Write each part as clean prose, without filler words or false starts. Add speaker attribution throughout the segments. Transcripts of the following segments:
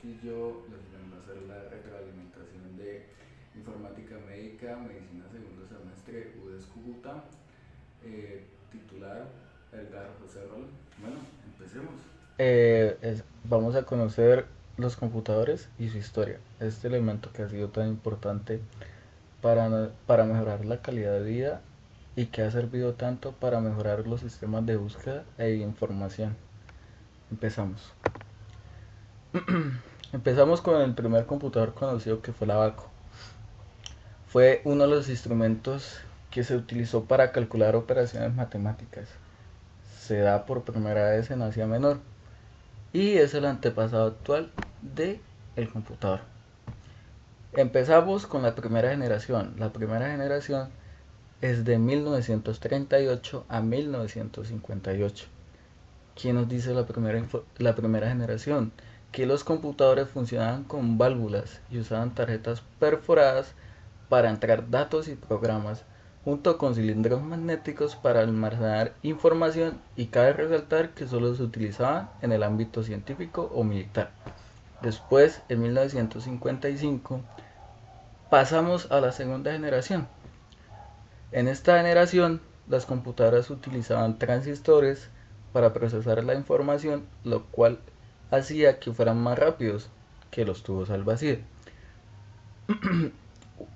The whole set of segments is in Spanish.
Speaker 1: Castillo. Les vengo a hacer la retroalimentación de Informática Médica, Medicina Segundo Semestre, UDES Cúcuta, titular Edgar José Rol. Bueno, empecemos.
Speaker 2: Vamos a conocer los computadores y su historia, este elemento que ha sido tan importante para mejorar la calidad de vida y que ha servido tanto para mejorar los sistemas de búsqueda e información. Empezamos. Empezamos con el primer computador conocido, que fue la Abaco. Fue uno de los instrumentos que se utilizó para calcular operaciones matemáticas. Se da por primera vez en Asia Menor y es el antepasado actual de el computador. Empezamos con la primera generación. La primera generación es de 1938 a 1958. ¿Quién nos dice la primera generación? Que los computadores funcionaban con válvulas y usaban tarjetas perforadas para entrar datos y programas, junto con cilindros magnéticos para almacenar información, y cabe resaltar que solo se utilizaban en el ámbito científico o militar. Después, en 1955, pasamos a la segunda generación. En esta generación, las computadoras utilizaban transistores para procesar la información, lo cual hacía que fueran más rápidos que los tubos al vacío.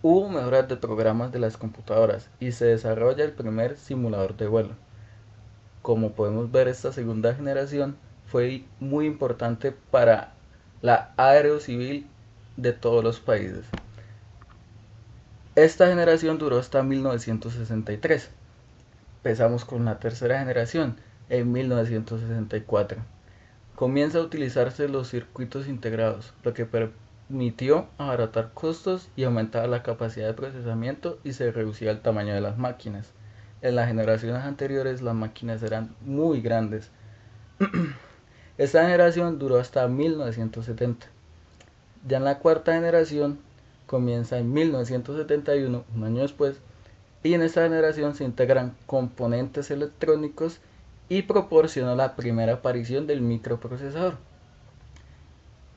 Speaker 2: Hubo mejoras de programas de las computadoras y se desarrolla el primer simulador de vuelo. Como podemos ver, esta segunda generación fue muy importante para la aerocivil de todos los países. Esta generación duró hasta 1963. Empezamos con la tercera generación en 1964. Comienza a utilizarse los circuitos integrados, lo que permitió abaratar costos y aumentar la capacidad de procesamiento, y se reducía el tamaño de las máquinas. En las generaciones anteriores las máquinas eran muy grandes. Esta generación duró hasta 1970. Ya en la cuarta generación comienza en 1971, un año después, y en esta generación se integran componentes electrónicos y proporciona la primera aparición del microprocesador.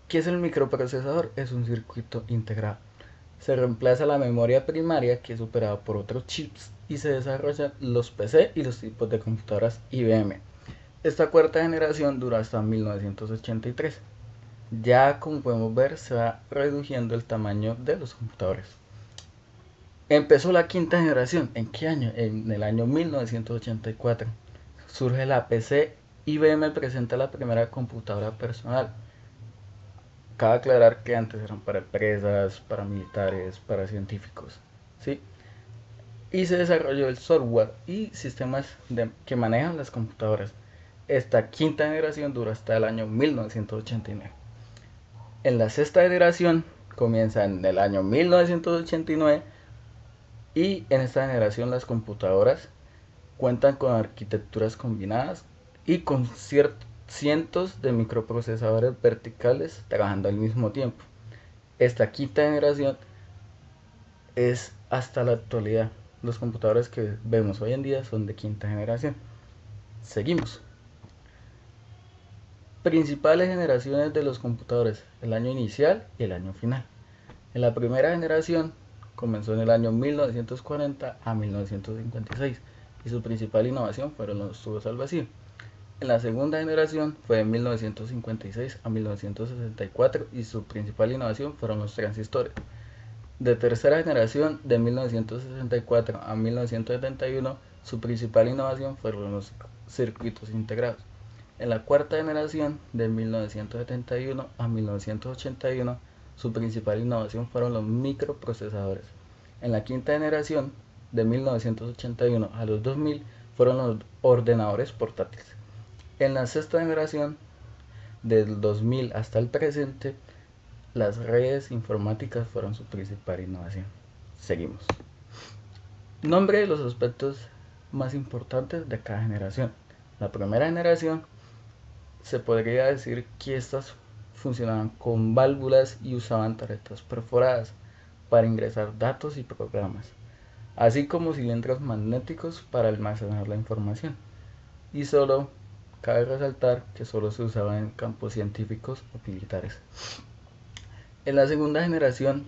Speaker 2: ¿Qué es el microprocesador? Es un circuito integrado. Se reemplaza la memoria primaria, que es superada por otros chips, y se desarrollan los PC y los tipos de computadoras IBM. Esta cuarta generación dura hasta 1983. Ya como podemos ver, se va reduciendo el tamaño de los computadores. Empezó la quinta generación. ¿En qué año? En el año 1984. Surge la PC. IBM presenta la primera computadora personal. Cabe aclarar que antes eran para empresas, para militares, para científicos, ¿sí? Y se desarrolló el software y sistemas que manejan las computadoras. Esta quinta generación dura hasta el año 1989. En la sexta generación comienza en el año 1989, y en esta generación las computadoras cuentan con arquitecturas combinadas y con cientos de microprocesadores verticales trabajando al mismo tiempo. Esta quinta generación es hasta la actualidad. Los computadores que vemos hoy en día son de quinta generación. Seguimos. Principales generaciones de los computadores: el año inicial y el año final. En la primera generación comenzó en el año 1940 a 1956 y su principal innovación fueron los tubos al vacío. En la segunda generación fue de 1956 a 1964 y su principal innovación fueron los transistores. De tercera generación, de 1964 a 1971, su principal innovación fueron los circuitos integrados. En la cuarta generación, de 1971 a 1981, su principal innovación fueron los microprocesadores. En la quinta generación, de 1981 a los 2000, fueron los ordenadores portátiles. En la sexta generación, del 2000 hasta el presente, las redes informáticas fueron su principal innovación. Seguimos. Nombre de los aspectos más importantes de cada generación. La primera generación se podría decir que estas funcionaban con válvulas y usaban tarjetas perforadas para ingresar datos y programas, así como cilindros magnéticos para almacenar la información. Y solo cabe resaltar que solo se usaba en campos científicos o militares. En la segunda generación,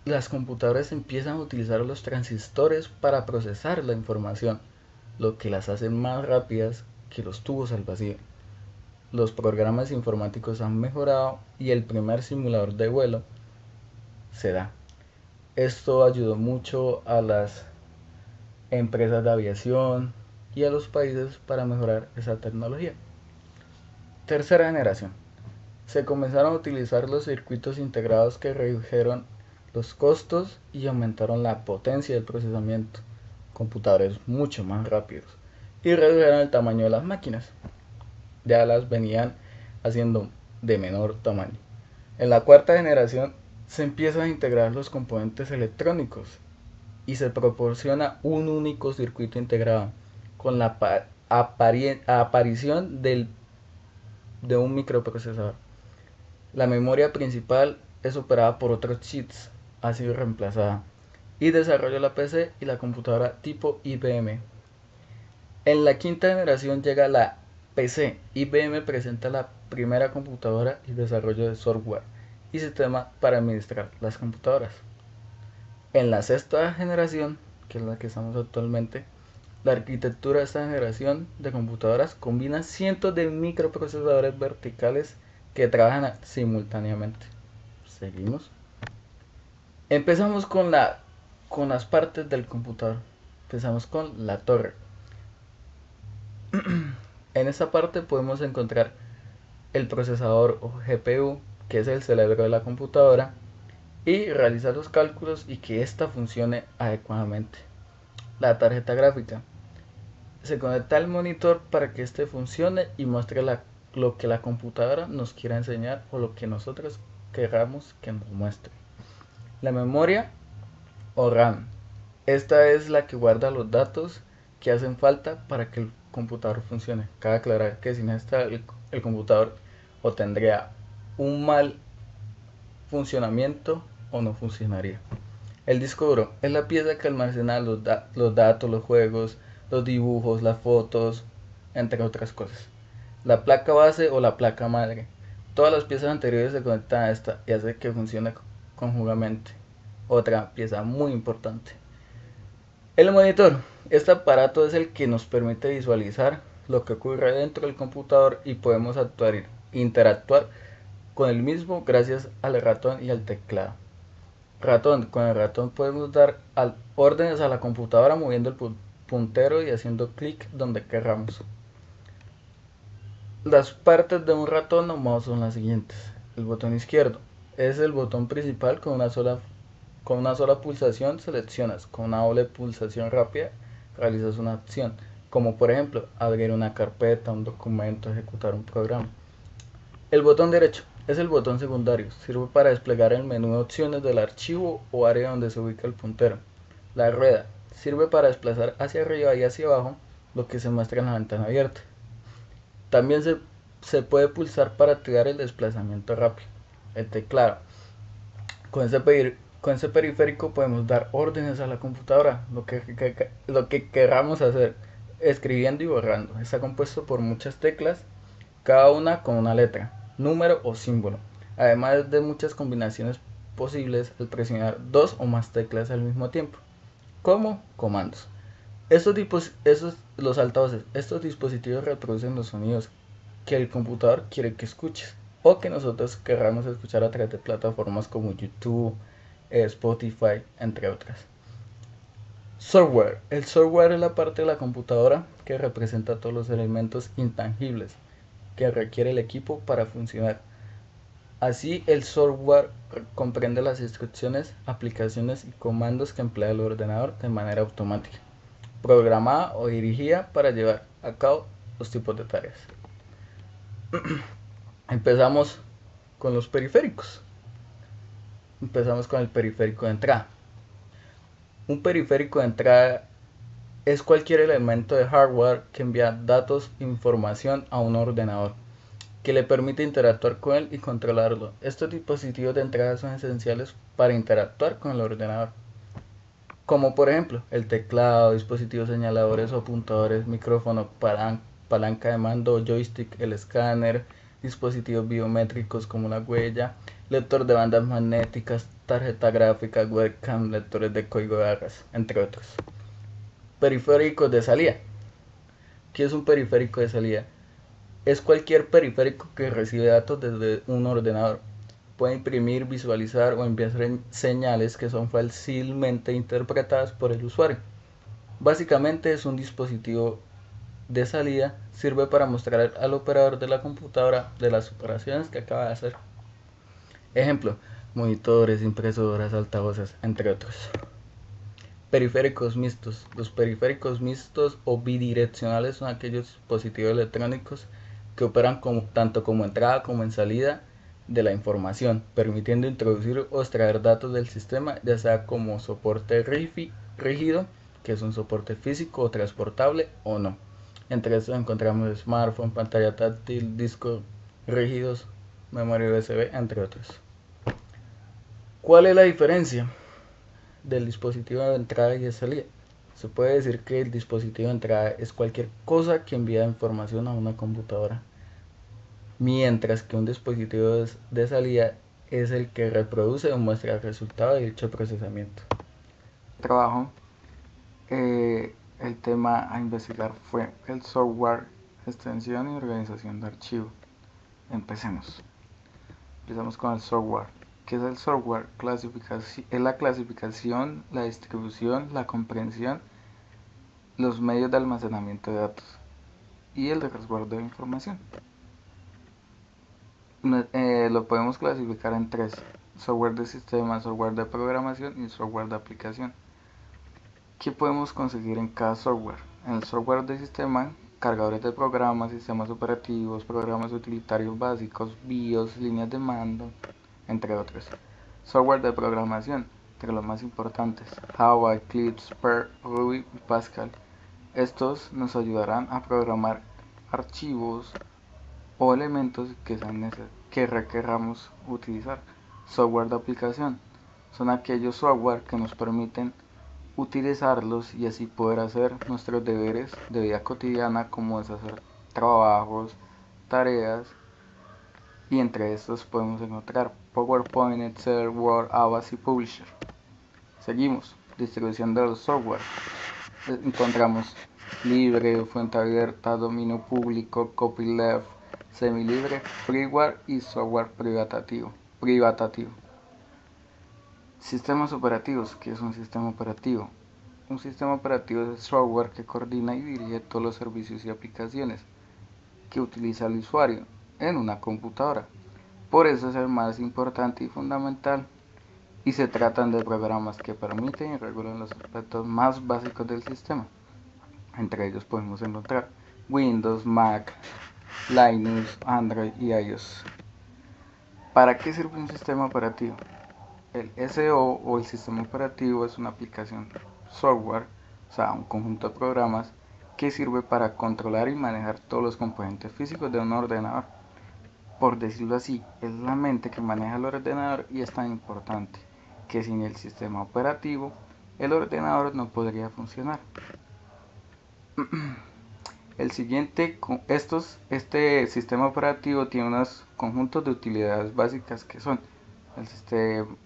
Speaker 2: las computadoras empiezan a utilizar los transistores para procesar la información, lo que las hace más rápidas que los tubos al vacío. Los programas informáticos han mejorado y el primer simulador de vuelo se da. Esto ayudó mucho a las empresas de aviación y a los países para mejorar esa tecnología. Tercera generación. Se comenzaron a utilizar los circuitos integrados que redujeron los costos y aumentaron la potencia del procesamiento, computadores mucho más rápidos, y redujeron el tamaño de las máquinas. Ya las venían haciendo de menor tamaño. En la cuarta generación se empiezan a integrar los componentes electrónicos y se proporciona un único circuito integrado con la aparición de un microprocesador. La memoria principal es operada por otros chips, ha sido reemplazada, y desarrolló la PC y la computadora tipo IBM. En la quinta generación llega la PC. IBM presenta la primera computadora y desarrollo de software y sistemas para administrar las computadoras. En la sexta generación, que es la que estamos actualmente, la arquitectura de esta generación de computadoras combina cientos de microprocesadores verticales que trabajan simultáneamente. Seguimos. Empezamos con las partes del computador. Empezamos con la torre. En esta parte podemos encontrar el procesador o GPU, que es el cerebro de la computadora, y realizar los cálculos y que ésta funcione adecuadamente. La tarjeta gráfica se conecta al monitor para que éste funcione y muestre lo que la computadora nos quiera enseñar o lo que nosotros queramos que nos muestre. La memoria o RAM. Esta es la que guarda los datos que hacen falta para que el computador funcione. Cabe aclarar que sin esta el computador o tendría un mal funcionamiento o no funcionaría. El disco duro es la pieza que almacena los datos, los juegos, los dibujos, las fotos, entre otras cosas. La placa base o la placa madre. Todas las piezas anteriores se conectan a esta y hace que funcione conjuntamente. Otra pieza muy importante. El monitor. Este aparato es el que nos permite visualizar lo que ocurre dentro del computador y podemos interactuar con el mismo gracias al ratón y al teclado. Con el ratón podemos dar órdenes a la computadora moviendo el puntero y haciendo clic donde queramos. Las partes de un ratón o mouse son las siguientes. El botón izquierdo es el botón principal con una sola pulsación seleccionas. Con una doble pulsación rápida realizas una acción, como por ejemplo abrir una carpeta, un documento, ejecutar un programa. El botón derecho es el botón secundario, sirve para desplegar el menú de opciones del archivo o área donde se ubica el puntero. La rueda sirve para desplazar hacia arriba y hacia abajo lo que se muestra en la ventana abierta. También se puede pulsar para activar el desplazamiento rápido. El teclado. Con ese periférico podemos dar órdenes a la computadora, lo que queramos hacer, escribiendo y borrando. Está compuesto por muchas teclas, cada una con una letra, número o símbolo, además de muchas combinaciones posibles al presionar dos o más teclas al mismo tiempo, como comandos. Los altavoces, estos dispositivos reproducen los sonidos que el computador quiere que escuches o que nosotros queramos escuchar a través de plataformas como YouTube, Spotify, entre otras. Software. El software es la parte de la computadora que representa todos los elementos intangibles que requiere el equipo para funcionar. Así, el software comprende las instrucciones, aplicaciones y comandos que emplea el ordenador de manera automática, programada o dirigida para llevar a cabo los tipos de tareas. Empezamos con los periféricos. Empezamos con el periférico de entrada. Un periférico de entrada es cualquier elemento de hardware que envía datos e información a un ordenador, que le permite interactuar con él y controlarlo. Estos dispositivos de entrada son esenciales para interactuar con el ordenador, como por ejemplo el teclado, dispositivos señaladores o apuntadores, micrófono, palanca de mando, joystick, el escáner, dispositivos biométricos como la huella, lector de bandas magnéticas, tarjeta gráfica, webcam, lectores de código de barras, entre otros. Periféricos de salida. ¿Qué es un periférico de salida? Es cualquier periférico que recibe datos desde un ordenador. Puede imprimir, visualizar o enviar señales que son fácilmente interpretadas por el usuario. Básicamente es un dispositivo de salida, sirve para mostrar al operador de la computadora de las operaciones que acaba de hacer. Ejemplo, monitores, impresoras, altavoces, entre otros. Periféricos mixtos. Los periféricos mixtos o bidireccionales son aquellos dispositivos electrónicos que operan tanto como entrada como en salida de la información, permitiendo introducir o extraer datos del sistema, ya sea como soporte rígido, que es un soporte físico o transportable, o no. Entre estos encontramos smartphone, pantalla táctil, discos rígidos, memoria USB, entre otros. ¿Cuál es la diferencia del dispositivo de entrada y de salida? Se puede decir que el dispositivo de entrada es cualquier cosa que envía información a una computadora, mientras que un dispositivo de salida es el que reproduce o muestra el resultado de dicho procesamiento. Trabajo, el tema a investigar fue el software, extensión y organización de archivos. Empecemos con el software. ¿Qué es el software? Es la clasificación, la distribución, la comprensión, los medios de almacenamiento de datos y el de resguardo de información. Lo podemos clasificar en tres: software de sistema, software de programación y software de aplicación. ¿Qué podemos conseguir en cada software? En el software de sistema, cargadores de programas, sistemas operativos, programas utilitarios básicos, BIOS, líneas de mando, entre otros. Software de programación, entre los más importantes: Java, Eclipse, Perl, Ruby y Pascal. Estos nos ayudarán a programar archivos o elementos que requeramos utilizar. Software de aplicación son aquellos software que nos permiten utilizarlos y así poder hacer nuestros deberes de vida cotidiana, como es hacer trabajos, tareas, y entre estos podemos encontrar PowerPoint, Excel, Word, Avast y Publisher. Seguimos, distribución de los software. Encontramos libre, fuente abierta, dominio público, copyleft, semilibre, freeware y software privatativo. Sistemas operativos. ¿Qué es un sistema operativo? Un sistema operativo es el software que coordina y dirige todos los servicios y aplicaciones que utiliza el usuario en una computadora. Por eso es el más importante y fundamental, y se tratan de programas que permiten y regulan los aspectos más básicos del sistema. Entre ellos podemos encontrar Windows, Mac, Linux, Android y iOS. ¿Para qué sirve un sistema operativo? El SO o el sistema operativo es una aplicación software, o sea, un conjunto de programas que sirve para controlar y manejar todos los componentes físicos de un ordenador. Por decirlo así, es la mente que maneja el ordenador, y es tan importante que sin el sistema operativo el ordenador no podría funcionar. Este sistema operativo tiene unos conjuntos de utilidades básicas que son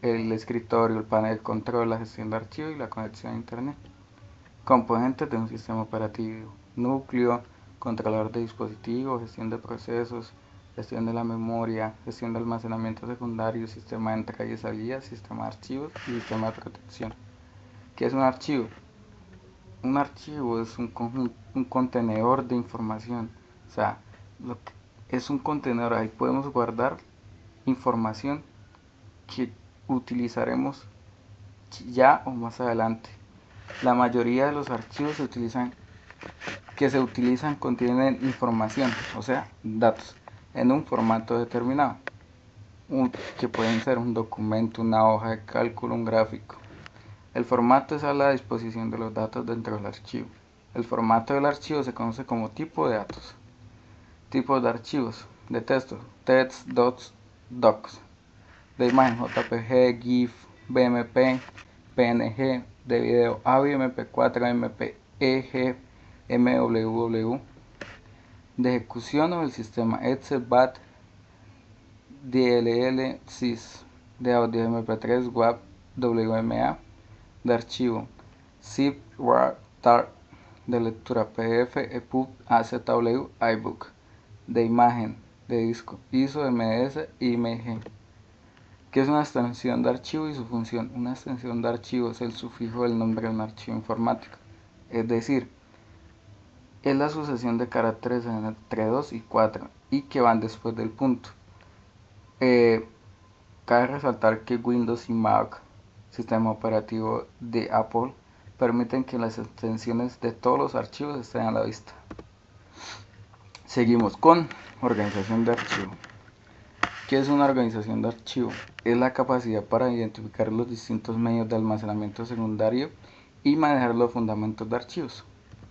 Speaker 2: el escritorio, el panel de control, la gestión de archivos y la conexión a internet. Componentes de un sistema operativo: núcleo, controlador de dispositivos, gestión de procesos, gestión de la memoria, gestión de almacenamiento secundario, sistema de entrada y salida, sistema de archivos y sistema de protección. ¿Qué es un archivo? Un archivo es un contenedor de información, o sea, es un contenedor. Ahí podemos guardar información que utilizaremos ya o más adelante. La mayoría de los archivos que se utilizan contienen información, o sea, datos, en un formato determinado, que pueden ser un documento, una hoja de cálculo, un gráfico. El formato es a la disposición de los datos dentro del archivo. El formato del archivo se conoce como tipo de datos. Tipos de archivos: de texto: text, docs, docs; de imagen: JPG, GIF, BMP, PNG; de video: AVI, MP4, MPEG, MWW; de ejecución o del sistema: Excel, BAT, DLL, SYS, de audio MP3, WAV, WMA, de archivo, ZIP, RAR, TAR, de lectura PDF, EPUB, AZW, iBook, de imagen, de disco, ISO, MS, IMG. ¿Qué es una extensión de archivo y su función? Una extensión de archivo es el sufijo del nombre de un archivo informático, es decir, es la sucesión de caracteres entre 2 y 4 y que van después del punto. Cabe resaltar que Windows y Mac, sistema operativo de Apple, permiten que las extensiones de todos los archivos estén a la vista. Seguimos con organización de archivo. ¿Qué es una organización de archivo? Es la capacidad para identificar los distintos medios de almacenamiento secundario y manejar los fundamentos de archivos.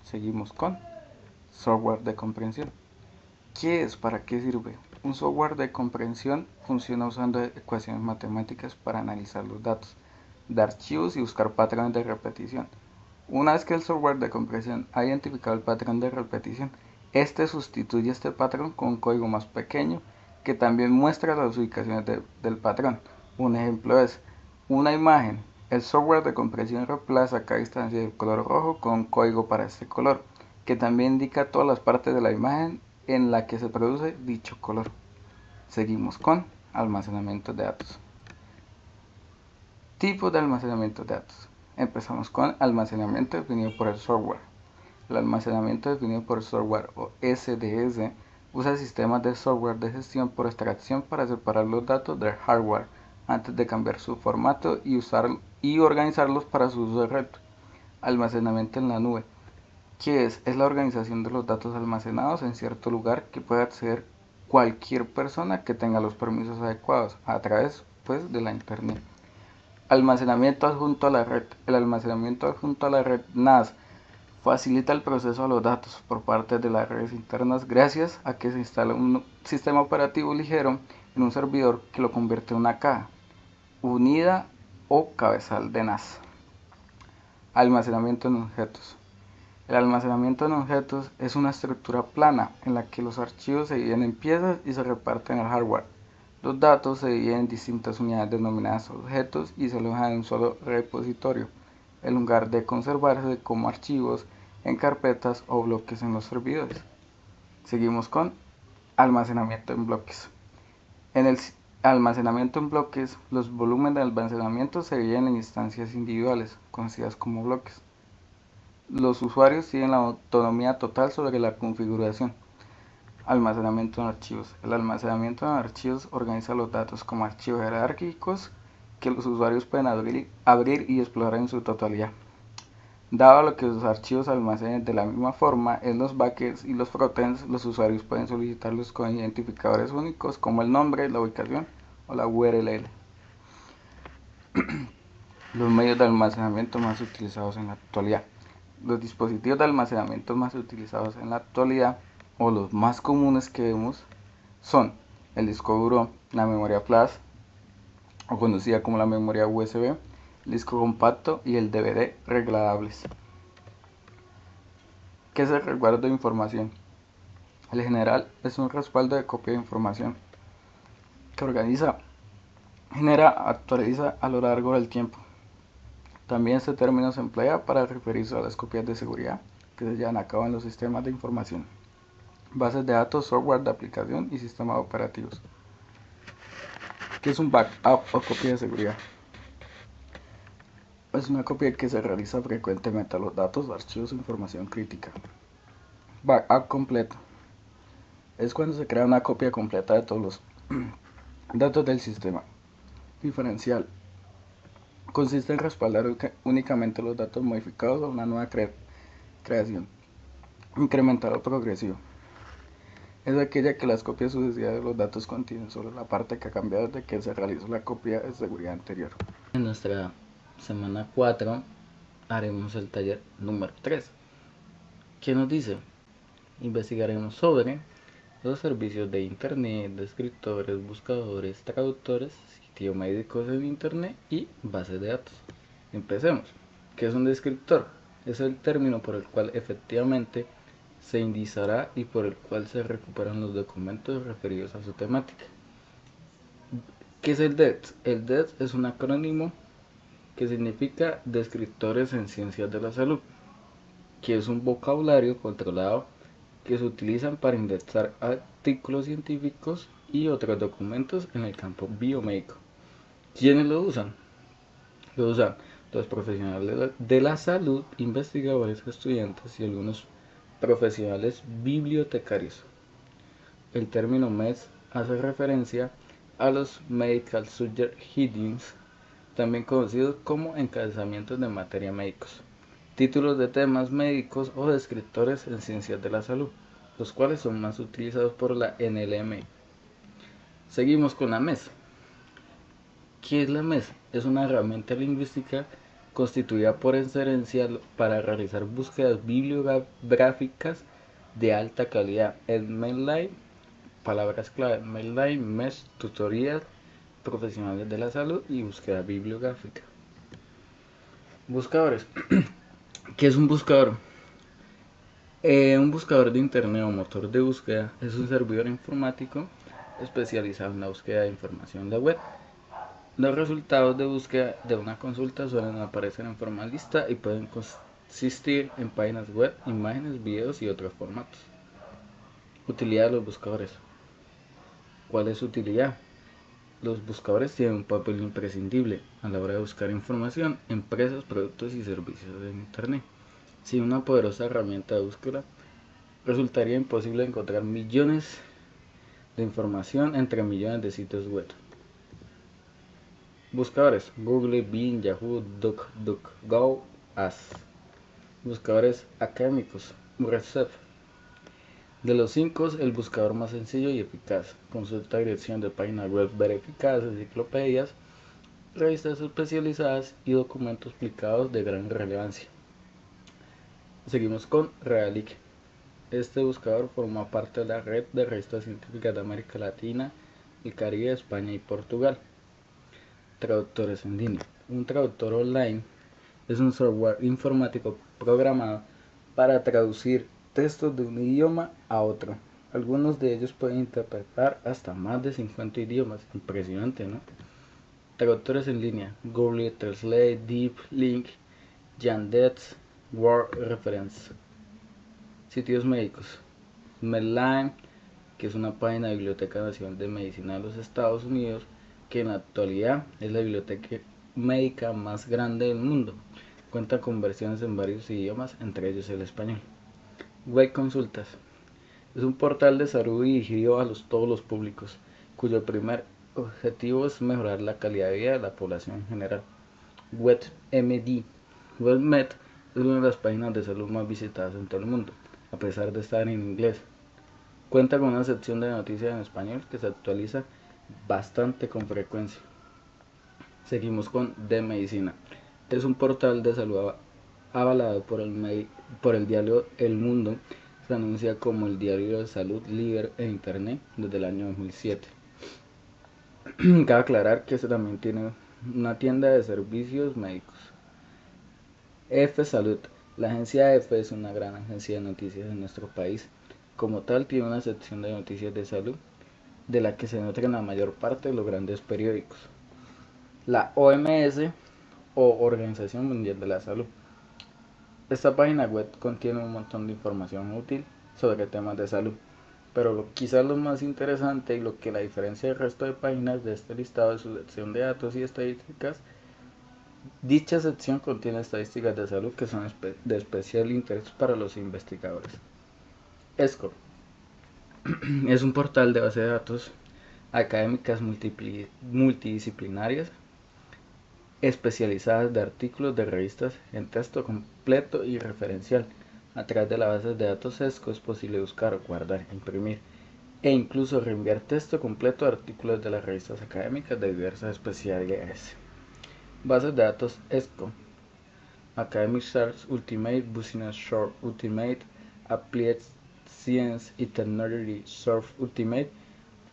Speaker 2: Seguimos con software de comprensión. ¿Qué es? ¿Para qué sirve? Un software de comprensión funciona usando ecuaciones matemáticas para analizar los datos de archivos y buscar patrones de repetición. Una vez que el software de comprensión ha identificado el patrón de repetición, este sustituye este patrón con un código más pequeño que también muestra las ubicaciones del patrón. Un ejemplo es una imagen. El software de compresión reemplaza cada instancia del color rojo con un código para este color, que también indica todas las partes de la imagen en la que se produce dicho color. Seguimos con almacenamiento de datos. Tipos de almacenamiento de datos. Empezamos con almacenamiento definido por el software. El almacenamiento definido por el software o SDS usa sistemas de software de gestión por extracción para separar los datos del hardware antes de cambiar su formato y organizarlos para su uso recto. Almacenamiento en la nube. ¿Qué es? Es la organización de los datos almacenados en cierto lugar que puede acceder cualquier persona que tenga los permisos adecuados a través de la internet. Almacenamiento adjunto a la red. El almacenamiento adjunto a la red NAS facilita el proceso de los datos por parte de las redes internas gracias a que se instala un sistema operativo ligero en un servidor que lo convierte en una caja unida o cabezal de NAS. Almacenamiento en objetos. El almacenamiento en objetos es una estructura plana en la que los archivos se dividen en piezas y se reparten al hardware. Los datos se dividen en distintas unidades denominadas objetos y se alojan en un solo repositorio, en lugar de conservarse como archivos en carpetas o bloques en los servidores. Seguimos con almacenamiento en bloques. En el almacenamiento en bloques, los volúmenes de almacenamiento se dividen en instancias individuales, conocidas como bloques. Los usuarios tienen la autonomía total sobre la configuración. Almacenamiento en archivos. El almacenamiento en archivos organiza los datos como archivos jerárquicos que los usuarios pueden abrir y explorar en su totalidad. Dado lo que los archivos almacenen de la misma forma en los backends y los frontends, los usuarios pueden solicitarlos con identificadores únicos como el nombre, la ubicación o la URL. Los medios de almacenamiento más utilizados en la actualidad. Los dispositivos de almacenamiento más utilizados en la actualidad o los más comunes que vemos son el disco duro, la memoria flash o conocida como la memoria USB, el disco compacto y el DVD reglables. ¿Qué es el resguardo de información? El general es un respaldo de copia de información que organiza, genera, actualiza a lo largo del tiempo. También este término se emplea para referirse a las copias de seguridad que se llevan a cabo en los sistemas de información, bases de datos, software de aplicación y sistemas operativos. ¿Qué es un backup o copia de seguridad? Es una copia que se realiza frecuentemente a los datos, archivos o información crítica. Backup completo. Es cuando se crea una copia completa de todos los datos del sistema. Diferencial. Consiste en respaldar únicamente los datos modificados a una nueva creación. Incremental o progresivo. Es aquella que las copias sucesivas de los datos contienen solo la parte que ha cambiado desde que se realizó la copia de seguridad anterior. En nuestra semana 4 haremos el taller número 3. ¿Qué nos dice? Investigaremos sobre los servicios de internet, descriptores, buscadores, traductores, sitios médicos en internet y bases de datos. Empecemos. ¿Qué es un descriptor? Es el término por el cual efectivamente se indizará y por el cual se recuperan los documentos referidos a su temática. ¿Qué es el DET? El DET es un acrónimo que significa Descriptores en Ciencias de la Salud, que es un vocabulario controlado que se utilizan para indexar artículos científicos y otros documentos en el campo biomédico. ¿Quiénes lo usan? Lo usan los profesionales de la salud, investigadores, estudiantes y algunos profesionales bibliotecarios. El término MES hace referencia a los Medical Subject Headings, también conocidos como encabezamientos de materia médicos, títulos de temas médicos o descriptores en ciencias de la salud, los cuales son más utilizados por la NLM. Seguimos con la MES. ¿Qué es la MES? Es una herramienta lingüística constituida por excelencia para realizar búsquedas bibliográficas de alta calidad en Medline, palabras clave, Medline, MES, tutorial, profesionales de la salud y búsqueda bibliográfica. Buscadores. ¿Qué es un buscador? Un buscador de internet o motor de búsqueda es un servidor informático especializado en la búsqueda de información en la web. Los resultados de búsqueda de una consulta suelen aparecer en forma lista y pueden consistir en páginas web, imágenes, videos y otros formatos. Utilidad de los buscadores. ¿Cuál es su utilidad? Los buscadores tienen un papel imprescindible a la hora de buscar información, empresas, productos y servicios en Internet. Sin una poderosa herramienta de búsqueda, resultaría imposible encontrar millones de información entre millones de sitios web. Buscadores: Google, Bing, Yahoo, DuckDuckGo, As. Buscadores académicos: Redsef. De los 5, el buscador más sencillo y eficaz. Consulta dirección de páginas web verificadas, enciclopedias, revistas especializadas y documentos publicados de gran relevancia. Seguimos con Realic. Este buscador forma parte de la red de revistas científicas de América Latina, el Caribe, España y Portugal. Traductores en línea. Un traductor online es un software informático programado para traducir textos de un idioma a otro. Algunos de ellos pueden interpretar hasta más de 50 idiomas. Impresionante, ¿no? Traductores en línea: Google Translate, Deep Link, Yandex, Word Reference. Sitios médicos: Medline, que es una página de Biblioteca Nacional de Medicina de los Estados Unidos, que en la actualidad es la biblioteca médica más grande del mundo. Cuenta con versiones en varios idiomas, entre ellos el español. Web Consultas. Es un portal de salud dirigido a todos los públicos, cuyo primer objetivo es mejorar la calidad de vida de la población en general. WebMD. WebMed es una de las páginas de salud más visitadas en todo el mundo, a pesar de estar en inglés. Cuenta con una sección de noticias en español que se actualiza bastante con frecuencia. Seguimos con De Medicina. Es un portal de salud avalado por el diario El Mundo. Se anuncia como el diario de salud líder en internet desde el año 2007. Cabe aclarar que este también tiene una tienda de servicios médicos. F Salud. La agencia F es una gran agencia de noticias en nuestro país. Como tal, tiene una sección de noticias de salud, de la que se nutren la mayor parte de los grandes periódicos. La OMS, o Organización Mundial de la Salud. Esta página web contiene un montón de información útil sobre temas de salud, pero quizás lo más interesante y lo que la diferencia del resto de páginas de este listado es su sección de datos y estadísticas. Dicha sección contiene estadísticas de salud que son de especial interés para los investigadores. ESCO es un portal de base de datos académicas multidisciplinarias especializadas de artículos de revistas en texto completo y referencial. A través de la base de datos ESCO es posible buscar, guardar, imprimir e incluso reenviar texto completo de artículos de las revistas académicas de diversas especialidades. Bases de datos ESCO: Academic Search Ultimate, Business Search Ultimate, Applied Science y Technology Search Ultimate,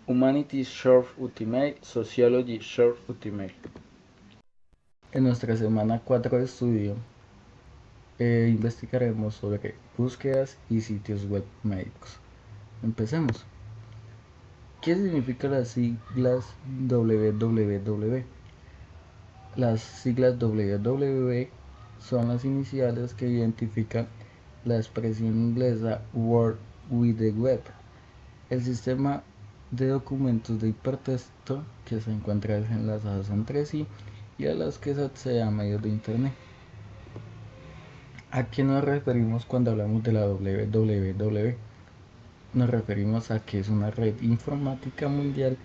Speaker 2: Humanities Search Ultimate, Sociology Search Ultimate. En nuestra semana 4 de estudio investigaremos sobre búsquedas y sitios web médicos. Empecemos. ¿Qué significan las siglas www? Las siglas www son las iniciales que identifican la expresión inglesa World Wide Web, el sistema de documentos de hipertexto que se encuentran enlazados entre sí y a los que se accede a medios de internet. ¿A qué nos referimos cuando hablamos de la www? Nos referimos a que es una red informática mundial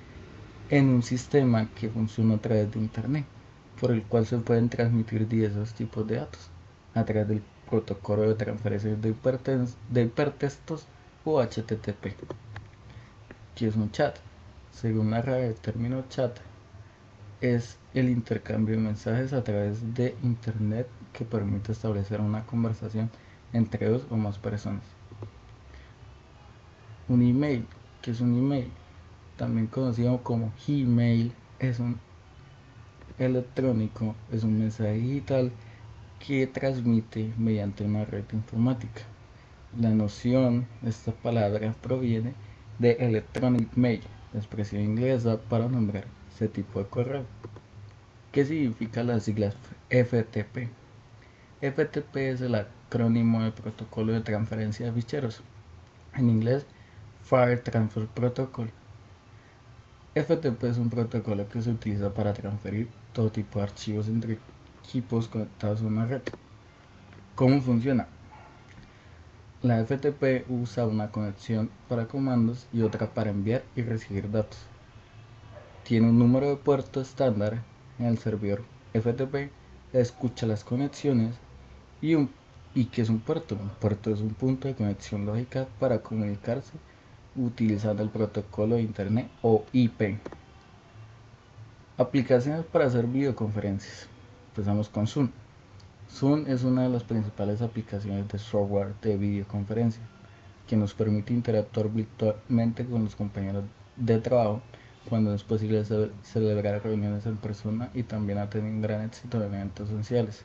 Speaker 2: en un sistema que funciona a través de internet, por el cual se pueden transmitir diversos tipos de datos a través del protocolo de transferencia de hipertextos o HTTP, que es un chat. Según la RAE, el término chat es el intercambio de mensajes a través de internet que permite establecer una conversación entre dos o más personas. Un email, ¿qué es un email? También conocido como Gmail, es un electrónico, es un mensaje digital que transmite mediante una red informática. La noción de esta palabra proviene de Electronic Mail, la expresión inglesa para nombrar ese tipo de correo. ¿Qué significa las siglas FTP? FTP es el acrónimo de Protocolo de Transferencia de Ficheros, en inglés File Transfer Protocol. FTP es un protocolo que se utiliza para transferir todo tipo de archivos entre equipos conectados a una red. ¿Cómo funciona? La FTP usa una conexión para comandos y otra para enviar y recibir datos. Tiene un número de puertos estándar en el servidor FTP, escucha las conexiones y ¿qué es un puerto? Un puerto es un punto de conexión lógica para comunicarse utilizando el protocolo de internet o IP. Aplicaciones para hacer videoconferencias. Empezamos con Zoom. Zoom es una de las principales aplicaciones de software de videoconferencia que nos permite interactuar virtualmente con los compañeros de trabajo cuando es posible celebrar reuniones en persona, y también ha tenido un gran éxito en eventos sociales.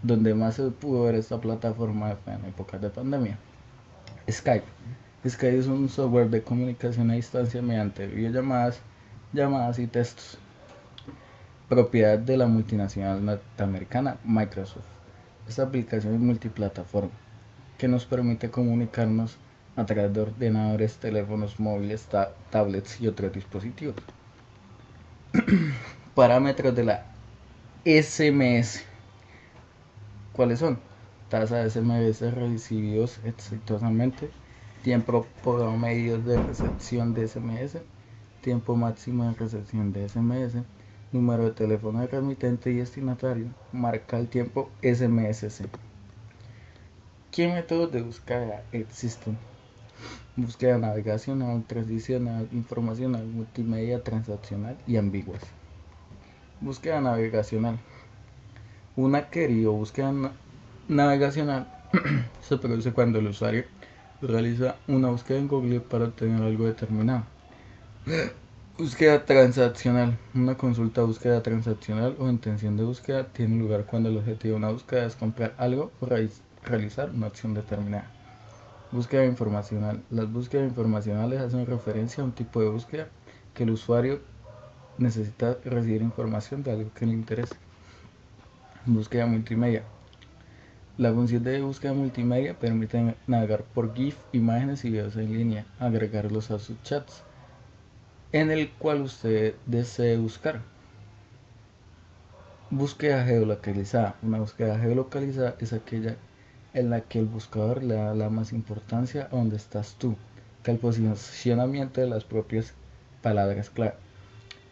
Speaker 2: Donde más se pudo ver esta plataforma fue en épocas de pandemia. Skype. Skype es un software de comunicación a distancia mediante videollamadas, llamadas y textos. Propiedad de la multinacional norteamericana Microsoft. Esta aplicación es multiplataforma que nos permite comunicarnos a través de ordenadores, teléfonos móviles, tablets y otros dispositivos. Parámetros de la SMS. ¿Cuáles son? Tasa de SMS recibidos exitosamente, tiempo promedio de recepción de SMS, tiempo máximo de recepción de SMS, número de teléfono de remitente y destinatario, marca el tiempo SMSC. ¿Qué métodos de búsqueda existen? Búsqueda navegacional, transicional, informacional, multimedia, transaccional y ambiguas. Búsqueda navegacional. Una query o búsqueda navegacional se produce cuando el usuario realiza una búsqueda en Google para obtener algo determinado. Búsqueda transaccional. Una consulta búsqueda transaccional o intención de búsqueda tiene lugar cuando el objetivo de una búsqueda es comprar algo o realizar una acción determinada. Búsqueda informacional. Las búsquedas informacionales hacen referencia a un tipo de búsqueda que el usuario necesita recibir información de algo que le interese. Búsqueda multimedia. La función de búsqueda multimedia permite navegar por GIF, imágenes y videos en línea, agregarlos a sus chats en el cual usted desee buscar. Búsqueda geolocalizada. Una búsqueda geolocalizada es aquella en la que el buscador le da la más importancia a donde estás tú que al posicionamiento de las propias palabras clave.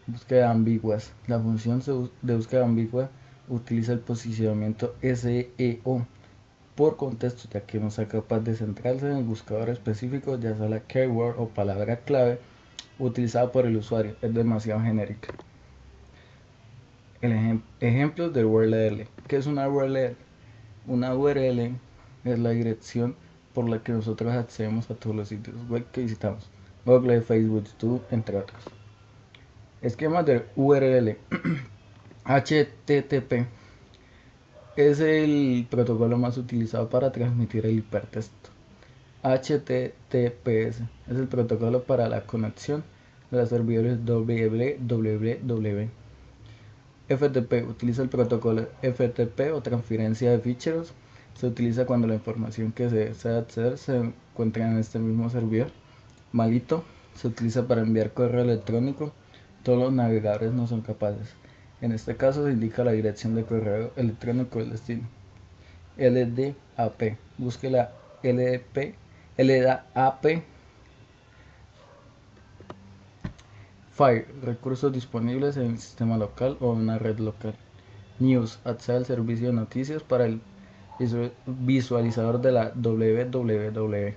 Speaker 2: Búsqueda ambiguas. La función de búsqueda ambigua utiliza el posicionamiento SEO por contexto, ya que no sea capaz de centrarse en el buscador específico, ya sea la keyword o palabra clave utilizada por el usuario, es demasiado genérica. Ejemplos de URL. ¿Qué es una URL? Una URL es la dirección por la que nosotros accedemos a todos los sitios web que visitamos, Google, Facebook, YouTube, entre otros. Esquemas de URL. HTTP es el protocolo más utilizado para transmitir el hipertexto. HTTPS es el protocolo para la conexión de los servidores www. FTP utiliza el protocolo FTP o transferencia de ficheros. Se utiliza cuando la información que se desea acceder se encuentra en este mismo servidor. Malito se utiliza para enviar correo electrónico. Todos los navegadores no son capaces. En este caso se indica la dirección de correo electrónico del destino. LDAP. Busque la LDAP. Fire. Recursos disponibles en el sistema local o en una red local. News. Accede al servicio de noticias para el visualizador de la www.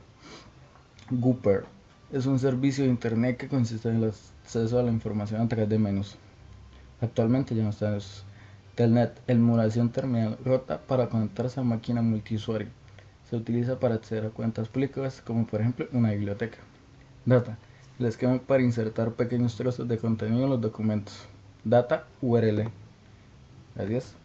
Speaker 2: Gooper. Es un servicio de internet que consiste en el acceso a la información a través de menús. Actualmente ya no está en eso. Telnet, emulación terminal rota para conectarse a máquina multiusuario. Se utiliza para acceder a cuentas públicas como por ejemplo una biblioteca. Data, el esquema para insertar pequeños trozos de contenido en los documentos. Data URL. Gracias.